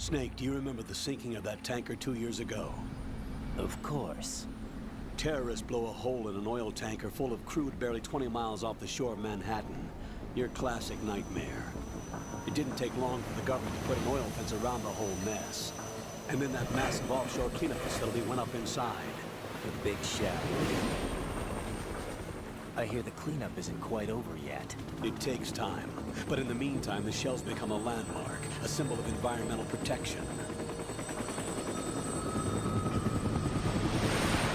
Snake, do you remember the sinking of that tanker 2 years ago? Of course. Terrorists blow a hole in an oil tanker full of crude barely 20 miles off the shore of Manhattan. Your classic nightmare. It didn't take long for the government to put an oil fence around the whole mess. And then that massive offshore cleanup facility went up inside. The big shell. I hear the cleanup isn't quite over yet. It takes time. But in the meantime, the shell's become a landmark, a symbol of environmental protection.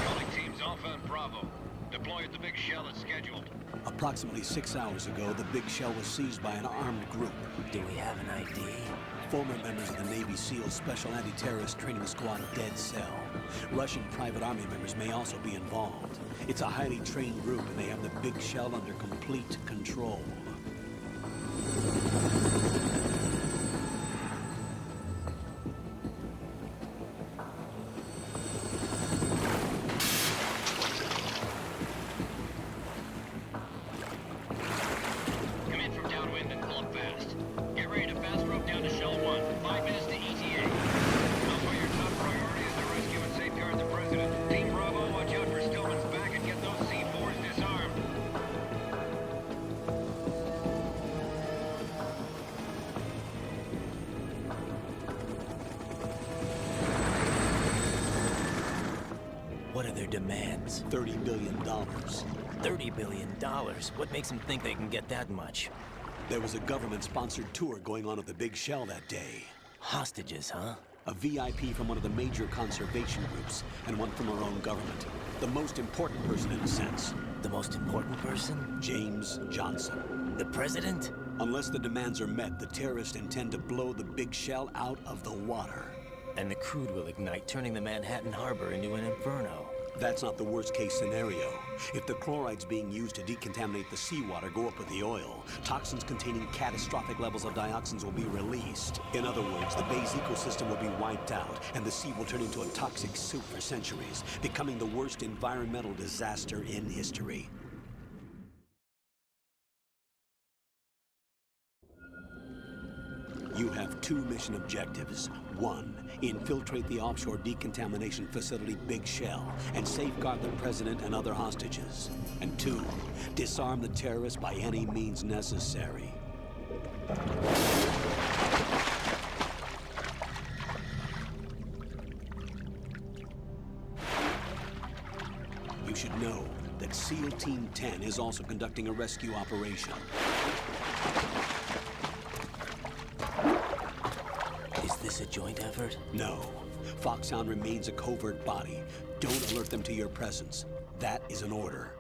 Calling teams Alpha and Bravo. Deploy at the big shell as scheduled. Approximately 6 hours ago, the big shell was seized by an armed group. Do we have an ID? Former members of the Navy SEALs Special Anti-Terrorist Training Squad Dead Cell. Russian private army members may also be involved. It's a highly trained group, and they have the big shell under complete control. Come in from downwind and pull up fast. Get ready to fast rope down to Shell 1. 5 minutes to ETA. Also, your top priority is to rescue and safeguard the President. Team Bravo, watch out for Stillman's back and get those C4s disarmed. What are their demands? $30 billion. $30 billion? What makes them think they can get that much? There was a government-sponsored tour going on at the big shell that day. Hostages, huh? A VIP from one of the major conservation groups, and one from our own government. The most important person in a sense. The most important person? James Johnson. The President? Unless the demands are met, the terrorists intend to blow the big shell out of the water. And the crude will ignite, turning the Manhattan Harbor into an inferno. That's not the worst-case scenario. If the chlorides being used to decontaminate the seawater go up with the oil, toxins containing catastrophic levels of dioxins will be released. In other words, the bay's ecosystem will be wiped out, and the sea will turn into a toxic soup for centuries, becoming the worst environmental disaster in history. You have 2 mission objectives. 1, infiltrate the offshore decontamination facility Big Shell and safeguard the President and other hostages. And 2, disarm the terrorists by any means necessary. You should know that SEAL Team 10 is also conducting a rescue operation. Is this a joint effort? No. Foxhound remains a covert body. Don't alert them to your presence. That is an order.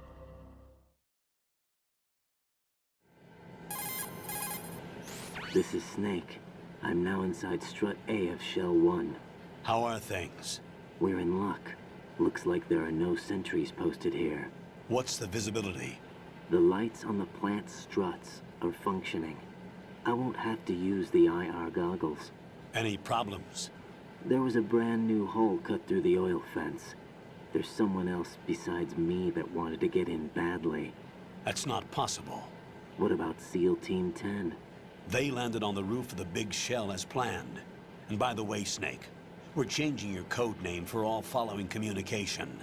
This is Snake. I'm now inside Strut A of Shell 1. How are things? We're in luck. Looks like there are no sentries posted here. What's the visibility? The lights on the plant's struts are functioning. I won't have to use the IR goggles. Any problems? There was a brand new hole cut through the oil fence. There's someone else besides me that wanted to get in badly. That's not possible. What about SEAL Team 10? They landed on the roof of the Big Shell as planned. And by the way, Snake, we're changing your code name for all following communication.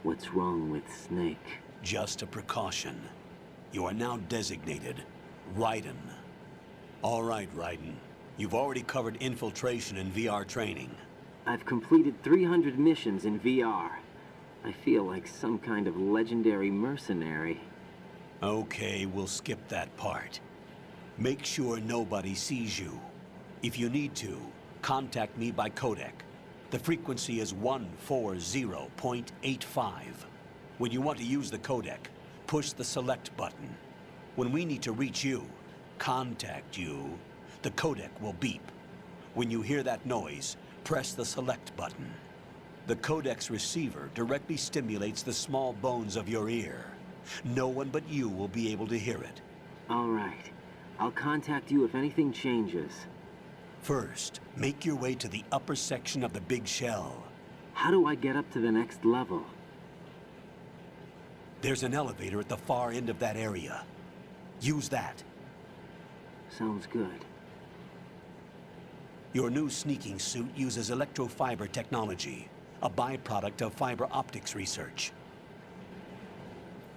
What's wrong with Snake? Just a precaution. You are now designated Raiden. All right, Raiden. You've already covered infiltration and VR training. I've completed 300 missions in VR. I feel like some kind of legendary mercenary. Okay, we'll skip that part. Make sure nobody sees you. If you need to, contact me by codec. The frequency is 140.85. When you want to use the codec, push the select button. When we need to reach you, contact you, the codec will beep. When you hear that noise, press the select button. The codec's receiver directly stimulates the small bones of your ear. No one but you will be able to hear it. All right. I'll contact you if anything changes. First, make your way to the upper section of the Big Shell. How do I get up to the next level? There's an elevator at the far end of that area. Use that. Sounds good. Your new sneaking suit uses electrofiber technology, a byproduct of fiber optics research.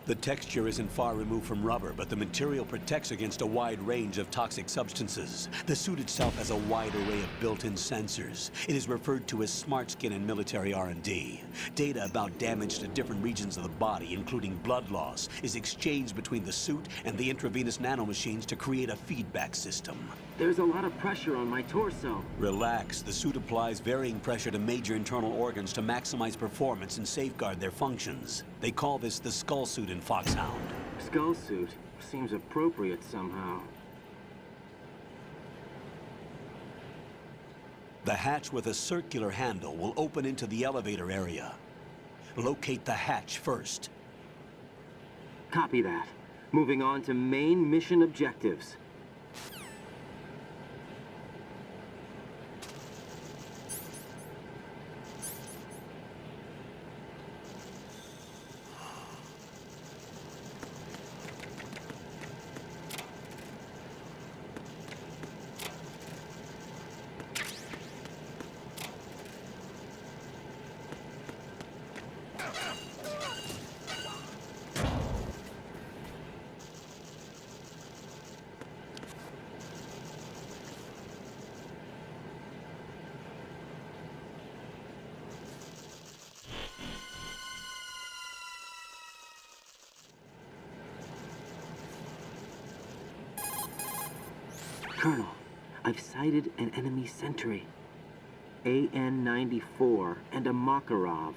The texture isn't far removed from rubber, but the material protects against a wide range of toxic substances. The suit itself has a wide array of built-in sensors. It is referred to as smart skin in military R&D. Data about damage to different regions of the body, including blood loss, is exchanged between the suit and the intravenous nanomachines to create a feedback system. There's a lot of pressure on my torso. Relax. The suit applies varying pressure to major internal organs to maximize performance and safeguard their functions. They call this the skull suit in Foxhound. Skull suit seems appropriate somehow. The hatch with a circular handle will open into the elevator area. Locate the hatch first. Copy that. Moving on to main mission objectives. Colonel, I've sighted an enemy sentry. AN-94 and a Makarov.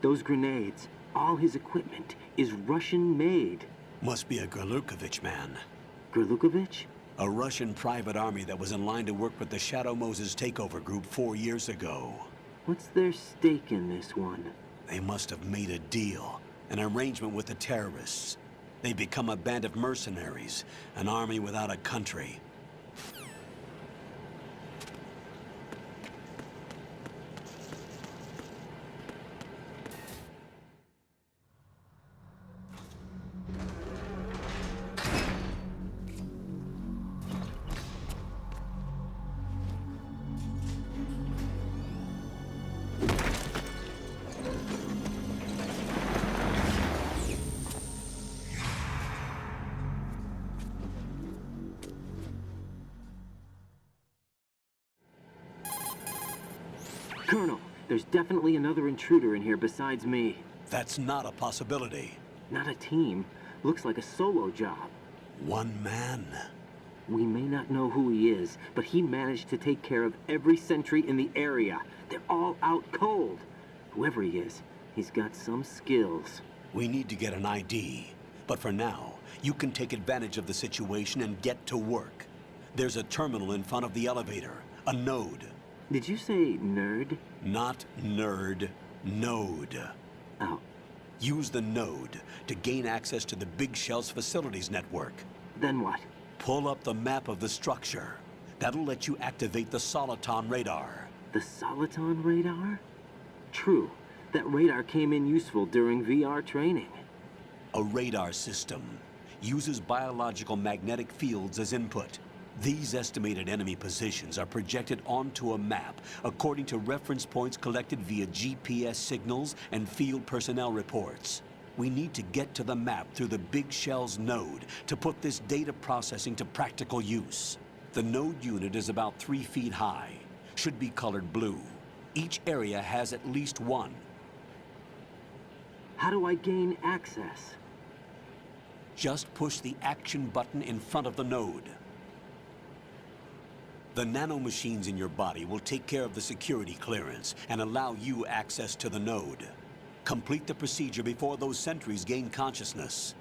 Those grenades, all his equipment, is Russian-made. Must be a Gorlukovich man. Gorlukovich? A Russian private army that was in line to work with the Shadow Moses takeover group 4 years ago. What's their stake in this one? They must have made a deal, an arrangement with the terrorists. They become a band of mercenaries, an army without a country. Colonel, there's definitely another intruder in here besides me. That's not a possibility. Not a team. Looks like a solo job. One man. We may not know who he is, but he managed to take care of every sentry in the area. They're all out cold. Whoever he is, he's got some skills. We need to get an ID. But for now, you can take advantage of the situation and get to work. There's a terminal in front of the elevator. A node. Did you say nerd? Not nerd. Node. Oh. Use the node to gain access to the Big Shell's facilities network. Then what? Pull up the map of the structure. That'll let you activate the Soliton radar. The Soliton radar? True. That radar came in useful during VR training. A radar system uses biological magnetic fields as input. These estimated enemy positions are projected onto a map according to reference points collected via GPS signals and field personnel reports. We need to get to the map through the Big Shell's node to put this data processing to practical use. The node unit is about 3 feet high, should be colored blue. Each area has at least one. How do I gain access? Just push the action button in front of the node. The nanomachines in your body will take care of the security clearance and allow you access to the node. Complete the procedure before those sentries gain consciousness.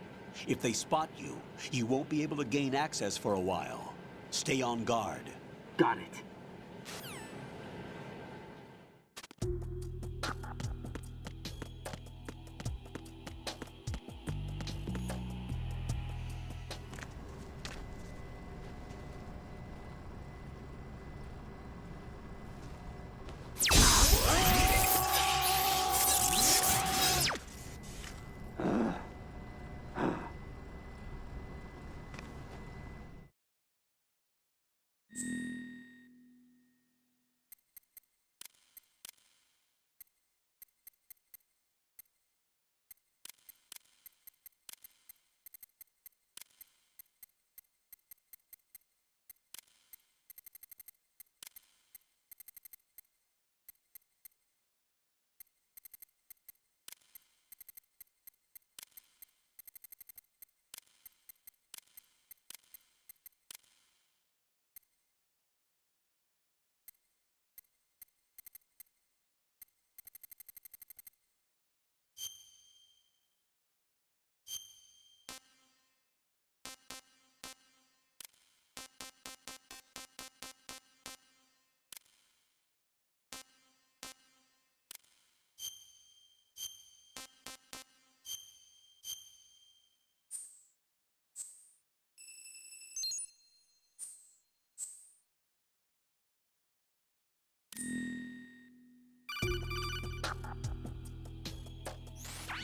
If they spot you, you won't be able to gain access for a while. Stay on guard. Got it.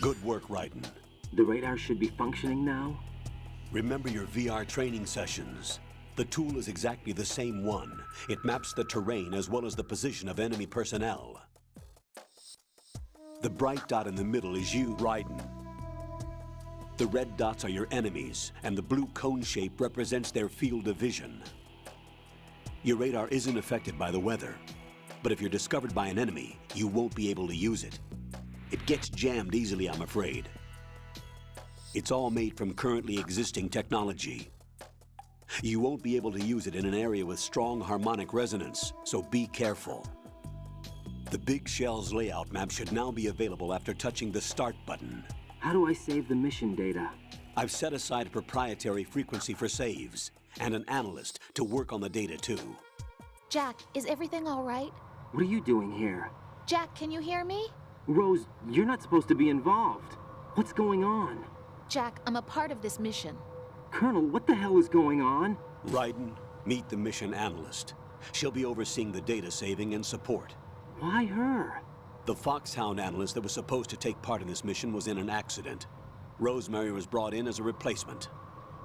Good work, Raiden. The radar should be functioning now? Remember your VR training sessions. The tool is exactly the same one. It maps the terrain as well as the position of enemy personnel. The bright dot in the middle is you, Raiden. The red dots are your enemies, and the blue cone shape represents their field of vision. Your radar isn't affected by the weather, but if you're discovered by an enemy, you won't be able to use it. It gets jammed easily, I'm afraid. It's all made from currently existing technology. You won't be able to use it in an area with strong harmonic resonance, so be careful. The Big Shell's layout map should now be available after touching the Start button. How do I save the mission data? I've set aside a proprietary frequency for saves, and an analyst to work on the data too. Jack, is everything all right? What are you doing here? Jack, can you hear me? Rose, you're not supposed to be involved. What's going on? Jack, I'm a part of this mission. Colonel, what the hell is going on? Raiden, meet the mission analyst. She'll be overseeing the data saving and support. Why her? The Foxhound analyst that was supposed to take part in this mission was in an accident. Rosemary was brought in as a replacement.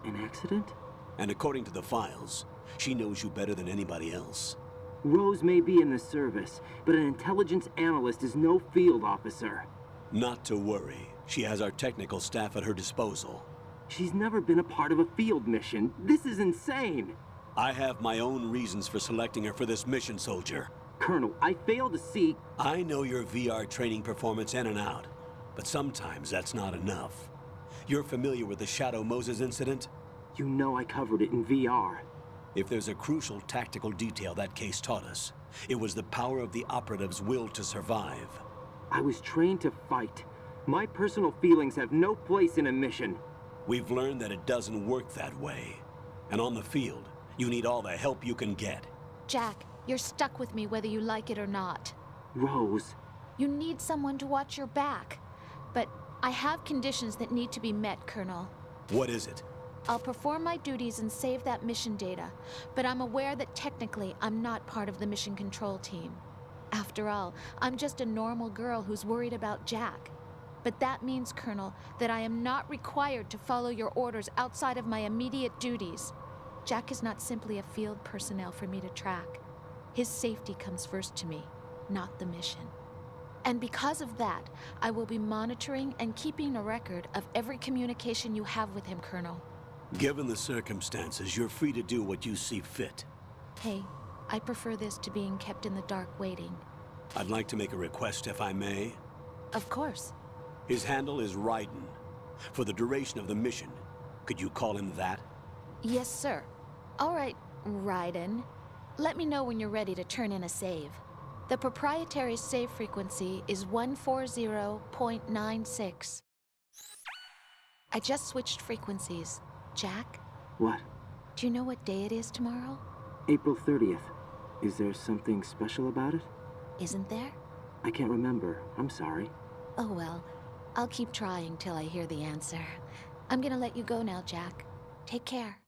An accident? And according to the files, she knows you better than anybody else. Rose may be in the service, but an intelligence analyst is no field officer. Not to worry. She has our technical staff at her disposal. She's never been a part of a field mission. This is insane. I have my own reasons for selecting her for this mission, soldier. Colonel, I fail to see... I know your VR training performance in and out, but sometimes that's not enough. You're familiar with the Shadow Moses incident? You know I covered it in VR. If there's a crucial tactical detail that case taught us, it was the power of the operative's will to survive. I was trained to fight. My personal feelings have no place in a mission. We've learned that it doesn't work that way. And on the field, you need all the help you can get. Jack, you're stuck with me whether you like it or not. Rose. You need someone to watch your back. But I have conditions that need to be met, Colonel. What is it? I'll perform my duties and save that mission data, but I'm aware that technically I'm not part of the mission control team. After all, I'm just a normal girl who's worried about Jack. But that means, Colonel, that I am not required to follow your orders outside of my immediate duties. Jack is not simply a field personnel for me to track. His safety comes first to me, not the mission. And because of that, I will be monitoring and keeping a record of every communication you have with him, Colonel. Given the circumstances, you're free to do what you see fit. Hey, I prefer this to being kept in the dark waiting. I'd like to make a request, if I may. Of course. His handle is Raiden. For the duration of the mission, could you call him that? Yes, sir. All right, Raiden. Let me know when you're ready to turn in a save. The proprietary save frequency is 140.96. I just switched frequencies. Jack, What? do you know what day it is tomorrow? April 30th. Is there something special about it? Isn't there? I can't remember. I'm sorry. Oh well, I'll keep trying till I hear the answer. I'm gonna let you go now, Jack. Take care.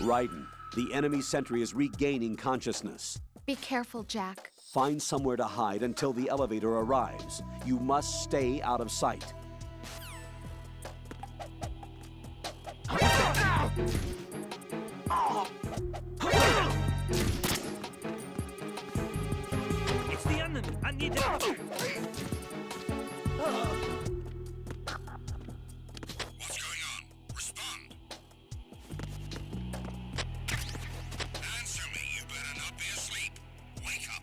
Raiden, the enemy sentry is regaining consciousness. Be careful, Jack. Find somewhere to hide until the elevator arrives. You must stay out of sight. It's the enemy! I need to... What's going on? Respond. Answer me. You better not be asleep. Wake up.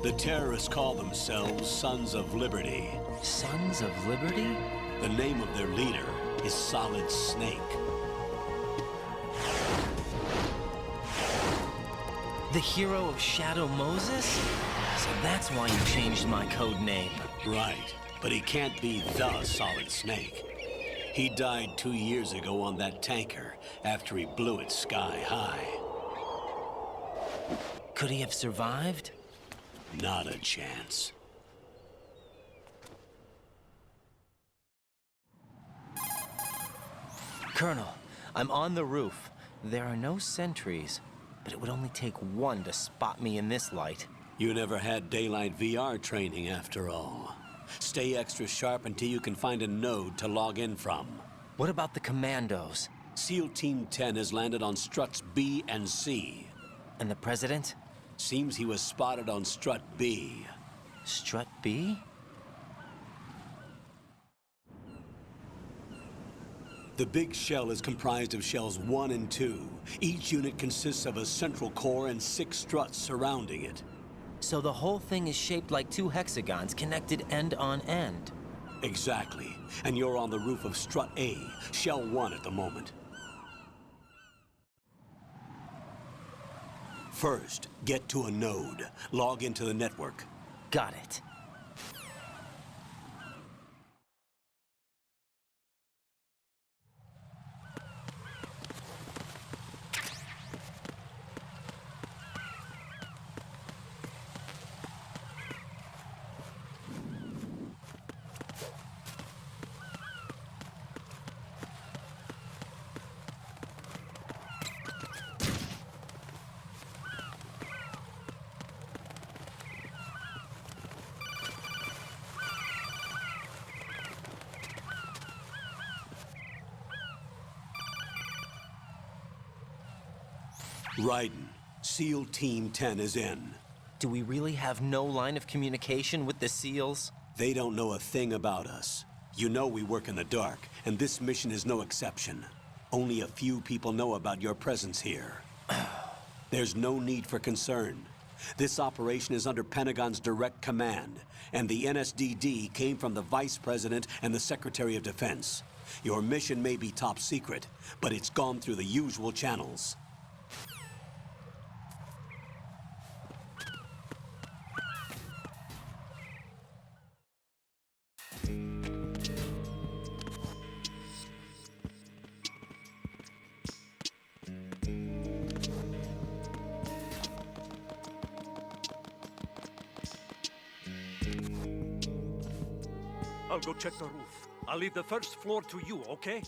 The terrorists call themselves Sons of Liberty. Sons of Liberty? The name of their leader is Solid Snake. The hero of Shadow Moses? So that's why you changed my code name. Right, but he can't be the Solid Snake. He died 2 years ago on that tanker after he blew it sky high. Could he have survived? Not a chance. Colonel, I'm on the roof. There are no sentries, but it would only take one to spot me in this light. You never had daylight VR training after all. Stay extra sharp until you can find a node to log in from. What about the commandos? SEAL Team 10 has landed on struts B and C. And the president? Seems he was spotted on strut B. Strut B? The big shell is comprised of shells 1 and 2. Each unit consists of a central core and 6 struts surrounding it. So the whole thing is shaped like 2 hexagons connected end on end. Exactly. And you're on the roof of strut A, shell 1 at the moment. First, get to a node. Log into the network. Got it. Raiden, SEAL Team 10 is in. Do we really have no line of communication with the SEALs? They don't know a thing about us. You know we work in the dark, and this mission is no exception. Only a few people know about your presence here. There's no need for concern. This operation is under Pentagon's direct command, and the NSDD came from the Vice President and the Secretary of Defense. Your mission may be top secret, but it's gone through the usual channels. I'll go check the roof. I'll leave the first floor to you, okay?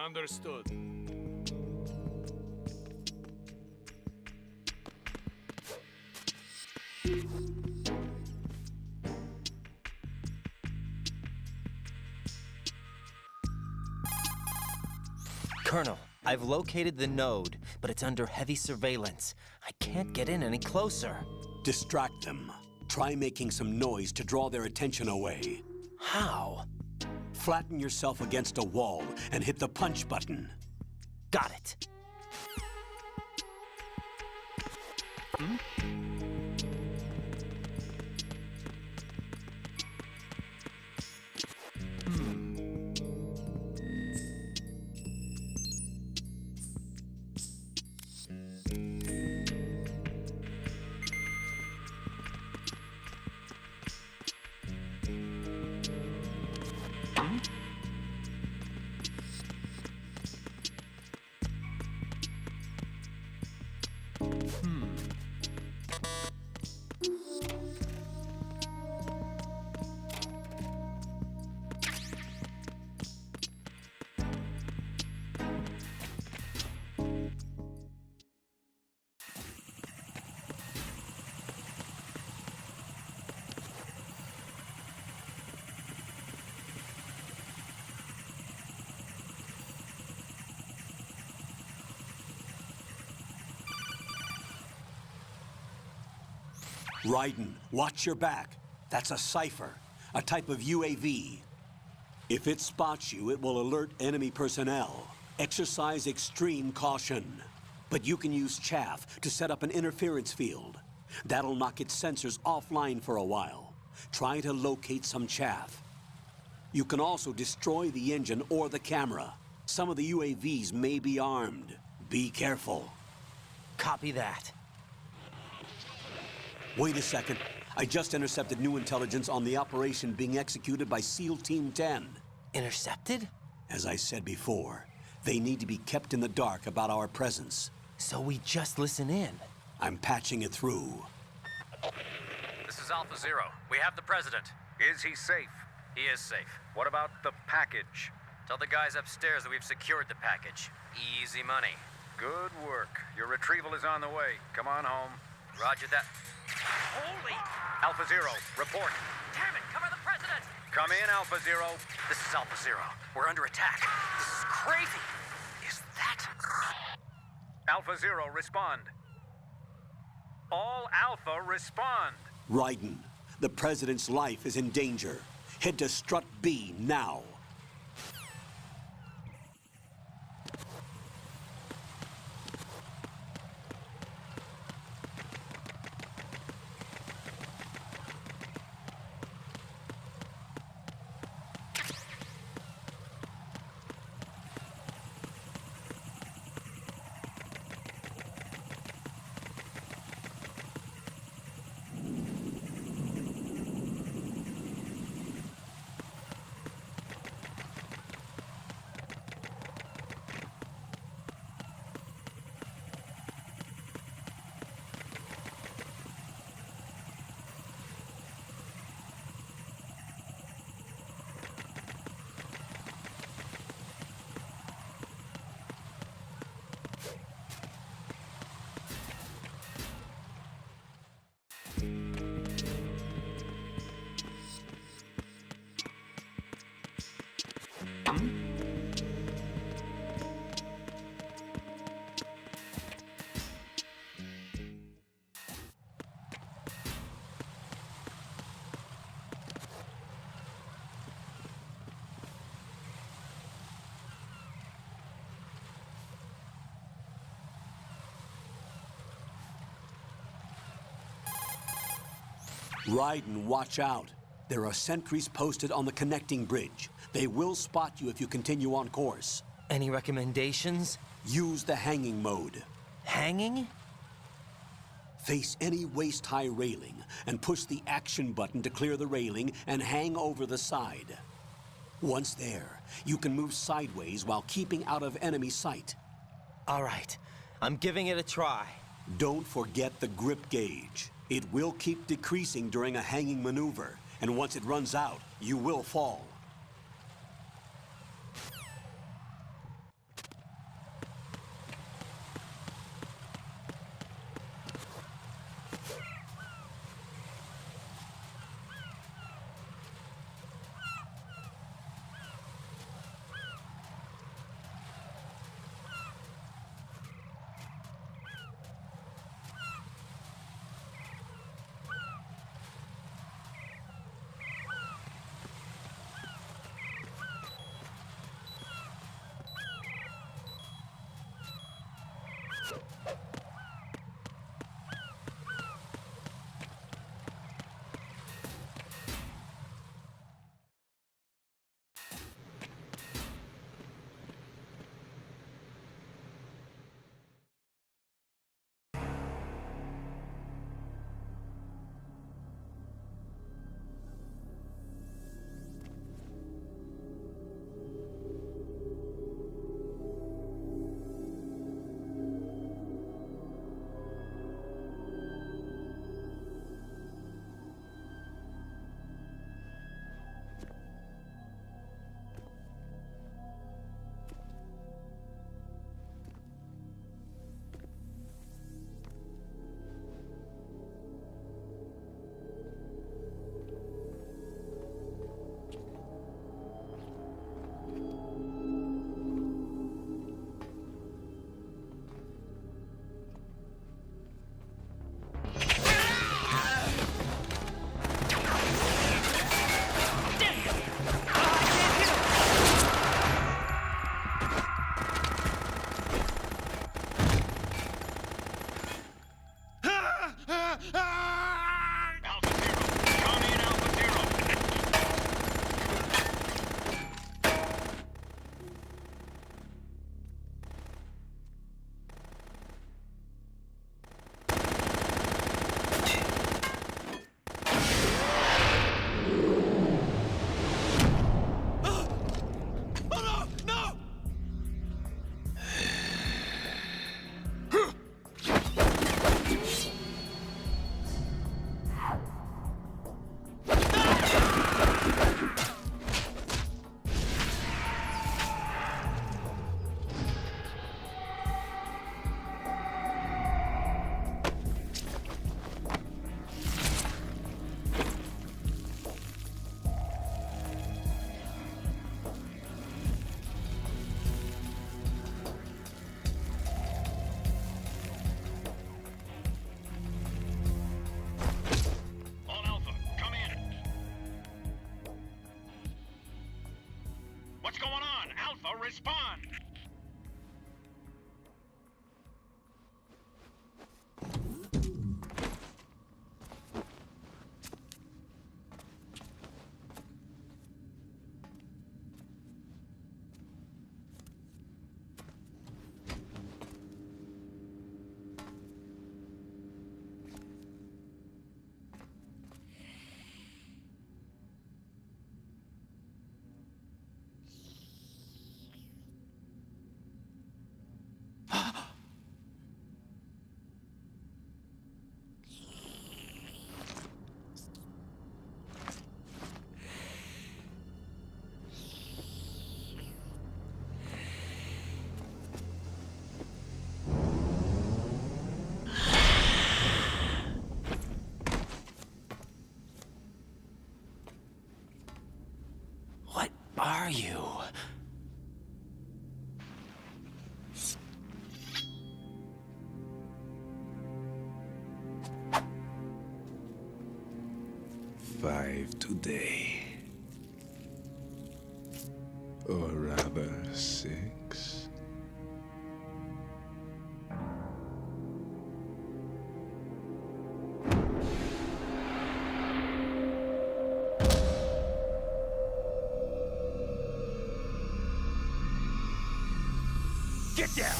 Understood. Colonel, I've located the node, but it's under heavy surveillance. I can't get in any closer. Distract them. Try making some noise to draw their attention away. How? Flatten yourself against a wall and hit the punch button. Got it. Raiden, watch your back. That's a cipher, a type of UAV. If it spots you, it will alert enemy personnel. Exercise extreme caution. But you can use chaff to set up an interference field. That'll knock its sensors offline for a while. Try to locate some chaff. You can also destroy the engine or the camera. Some of the UAVs may be armed. Be careful. Copy that. Wait a second. I just intercepted new intelligence on the operation being executed by SEAL Team 10. Intercepted? As I said before, they need to be kept in the dark about our presence. So we just listen in. I'm patching it through. This is Alpha Zero. We have the president. Is he safe? He is safe. What about the package? Tell the guys upstairs that we've secured the package. Easy money. Good work. Your retrieval is on the way. Come on home. Roger that. Holy! Alpha Zero, report. Damn it! Cover the president! Come in, Alpha Zero. This is Alpha Zero. We're under attack. This is crazy. Is that... Alpha Zero, respond. All Alpha, respond. Raiden, the President's life is in danger. Head to Strut B now. Raiden, watch out. There are sentries posted on the connecting bridge. They will spot you if you continue on course. Any recommendations? Use the hanging mode. Hanging? Face any waist-high railing and push the action button to clear the railing and hang over the side. Once there, you can move sideways while keeping out of enemy sight. All right, I'm giving it a try. Don't forget the grip gauge. It will keep decreasing during a hanging maneuver, and once it runs out, you will fall. you? Five today. Or rather, 6. Get down!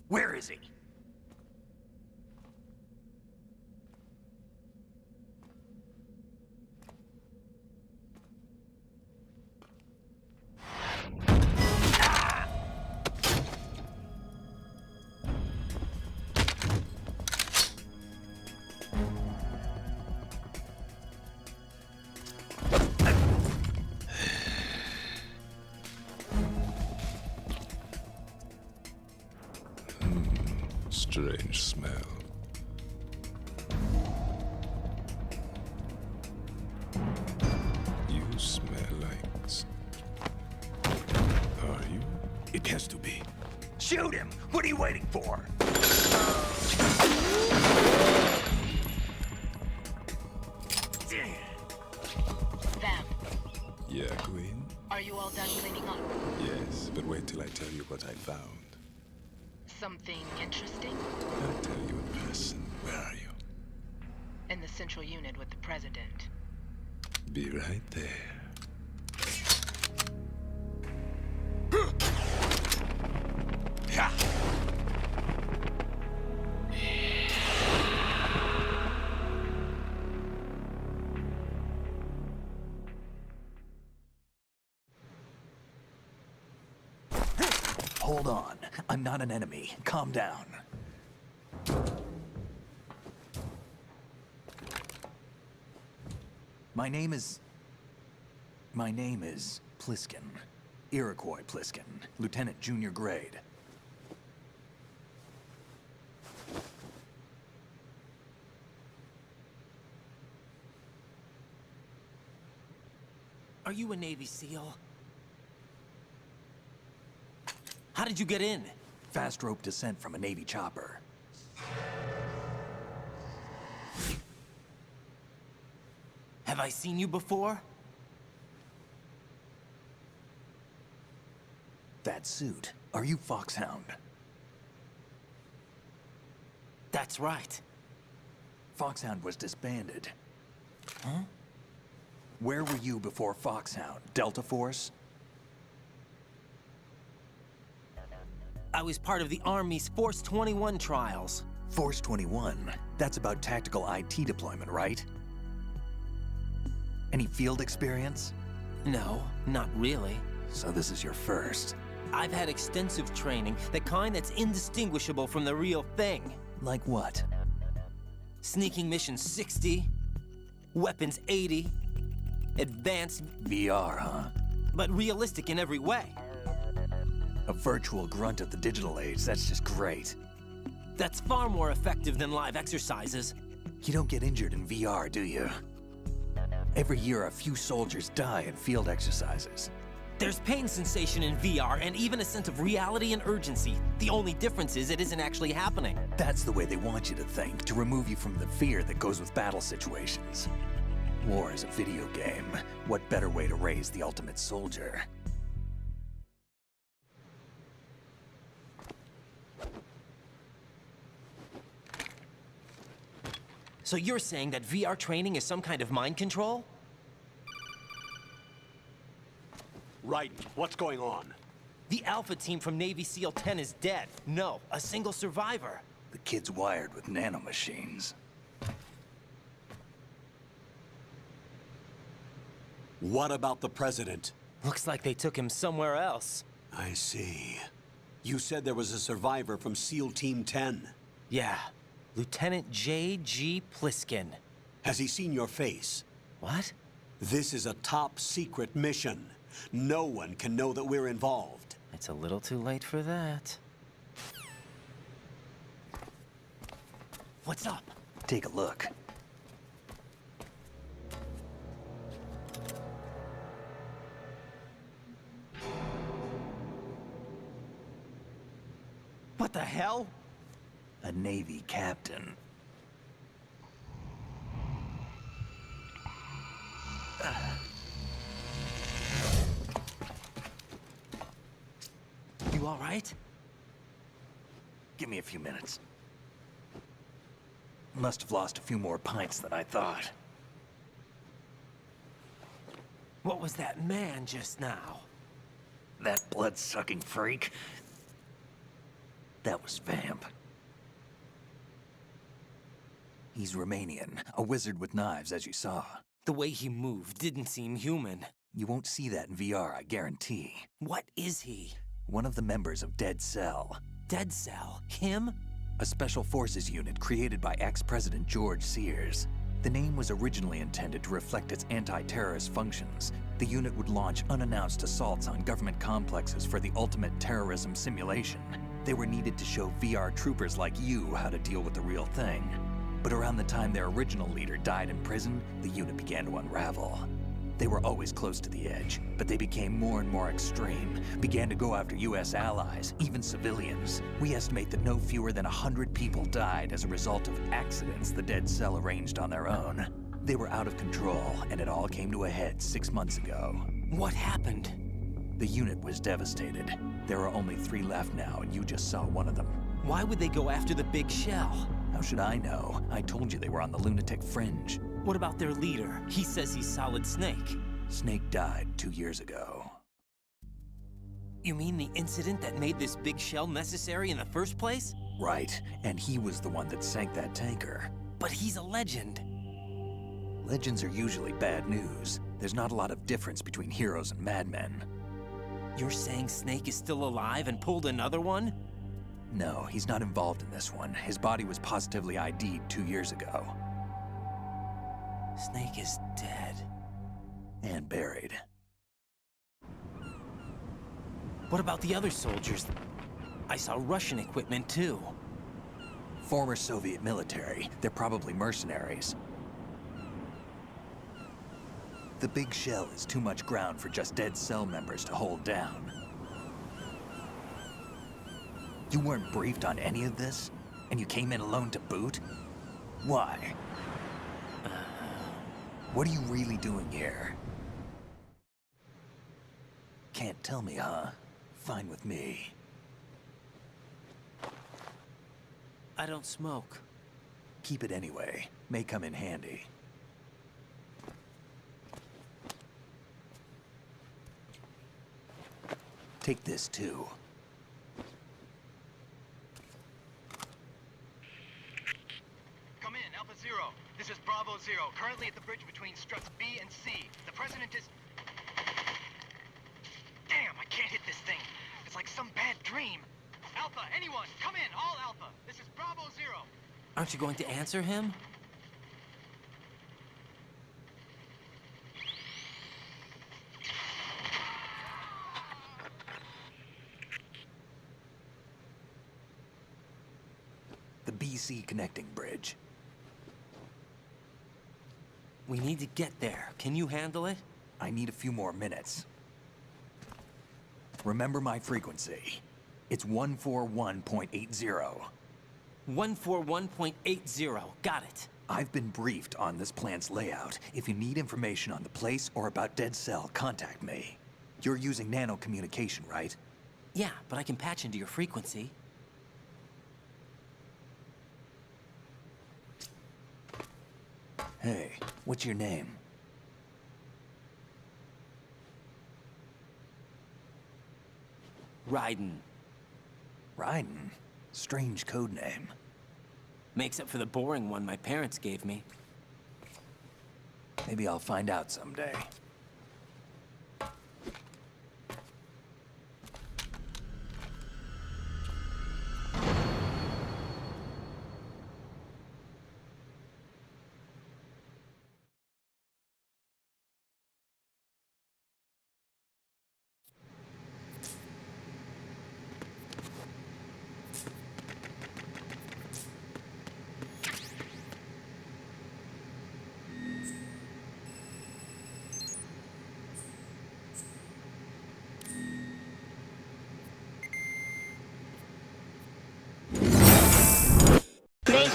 Where is he? Strange smell. You smell like... Are you? It has to be. Shoot him! What are you waiting for? Vam, Yeah, Queen? are you all done cleaning up? Yes, but wait till I tell you what I found. Something interesting? I'll tell you in person. Where are you? In the central unit with the president. Be right there. Hold on. I'm not an enemy. Calm down. My name is Pliskin. Iroquois Pliskin. Lieutenant Junior Grade. Are you a Navy SEAL? How did you get in? Fast rope descent from a Navy chopper. Have I seen you before? That suit. Are you Foxhound? That's right. Foxhound was disbanded. Huh? Where were you before Foxhound? Delta Force? I was part of the Army's Force 21 trials. Force 21? That's about tactical IT deployment, right? Any field experience? No, not really. So this is your first. I've had extensive training, the kind that's indistinguishable from the real thing. Like what? Sneaking mission 60, weapons 80, advanced... VR, huh? But realistic in every way. A virtual grunt of the digital age, that's just great. That's far more effective than live exercises. You don't get injured in VR, do you? Every year, a few soldiers die in field exercises. There's pain sensation in VR and even a sense of reality and urgency. The only difference is it isn't actually happening. That's the way they want you to think, to remove you from the fear that goes with battle situations. War is a video game. What better way to raise the ultimate soldier? So you're saying that VR training is some kind of mind control? Raiden, what's going on? The Alpha team from Navy SEAL 10 is dead. No, a single survivor. The kid's wired with nanomachines. What about the president? Looks like they took him somewhere else. I see. You said there was a survivor from SEAL Team 10. Yeah. Lieutenant J.G. Pliskin. Has he seen your face? What? This is a top-secret mission. No one can know that we're involved. It's a little too late for that. What's up? Take a look. What the hell? A Navy captain. You all right? Give me a few minutes. Must have lost a few more pints than I thought. What was that man just now? That blood-sucking freak? That was Vamp. He's Romanian, a wizard with knives, as you saw. The way he moved didn't seem human. You won't see that in VR, I guarantee. What is he? One of the members of Dead Cell. Dead Cell? Him? A special forces unit created by ex-President George Sears. The name was originally intended to reflect its anti-terrorist functions. The unit would launch unannounced assaults on government complexes for the ultimate terrorism simulation. They were needed to show VR troopers like you how to deal with the real thing. But around the time their original leader died in prison, the unit began to unravel. They were always close to the edge, but they became more and more extreme, began to go after US allies, even civilians. We estimate that no fewer than 100 people died as a result of accidents the Dead Cell arranged on their own. They were out of control, and it all came to a head 6 months ago. What happened? The unit was devastated. There are only 3 left now, and you just saw one of them. Why would they go after the big shell? How should I know? I told you they were on the lunatic fringe. What about their leader? He says he's Solid Snake. Snake died 2 years ago. You mean the incident that made this big shell necessary in the first place? Right, and he was the one that sank that tanker. But he's a legend. Legends are usually bad news. There's not a lot of difference between heroes and madmen. You're saying Snake is still alive and pulled another one? No, he's not involved in this one. His body was positively ID'd 2 years ago. Snake is dead. And buried. What about the other soldiers? I saw Russian equipment too. Former Soviet military. They're probably mercenaries. The big shell is too much ground for just Dead Cell members to hold down. You weren't briefed on any of this? And you came in alone to boot? Why? What are you really doing here? Can't tell me, huh? Fine with me. I don't smoke. Keep it anyway. May come in handy. Take this too. Come in, Alpha Zero. This is Bravo Zero, currently at the bridge between struts B and C. The President is... Damn, I can't hit this thing. It's like some bad dream. Alpha, anyone, come in, all Alpha. This is Bravo Zero. Aren't you going to answer him? The BC connecting bridge. We need to get there. Can you handle it? I need a few more minutes. Remember my frequency. It's 141.80. 141.80. Got it. I've been briefed on this plant's layout. If you need information on the place or about Dead Cell, contact me. You're using nano communication, right? Yeah, but I can patch into your frequency. Hey, what's your name? Raiden. Raiden? Strange code name. Makes up for the boring one my parents gave me. Maybe I'll find out someday.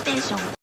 背手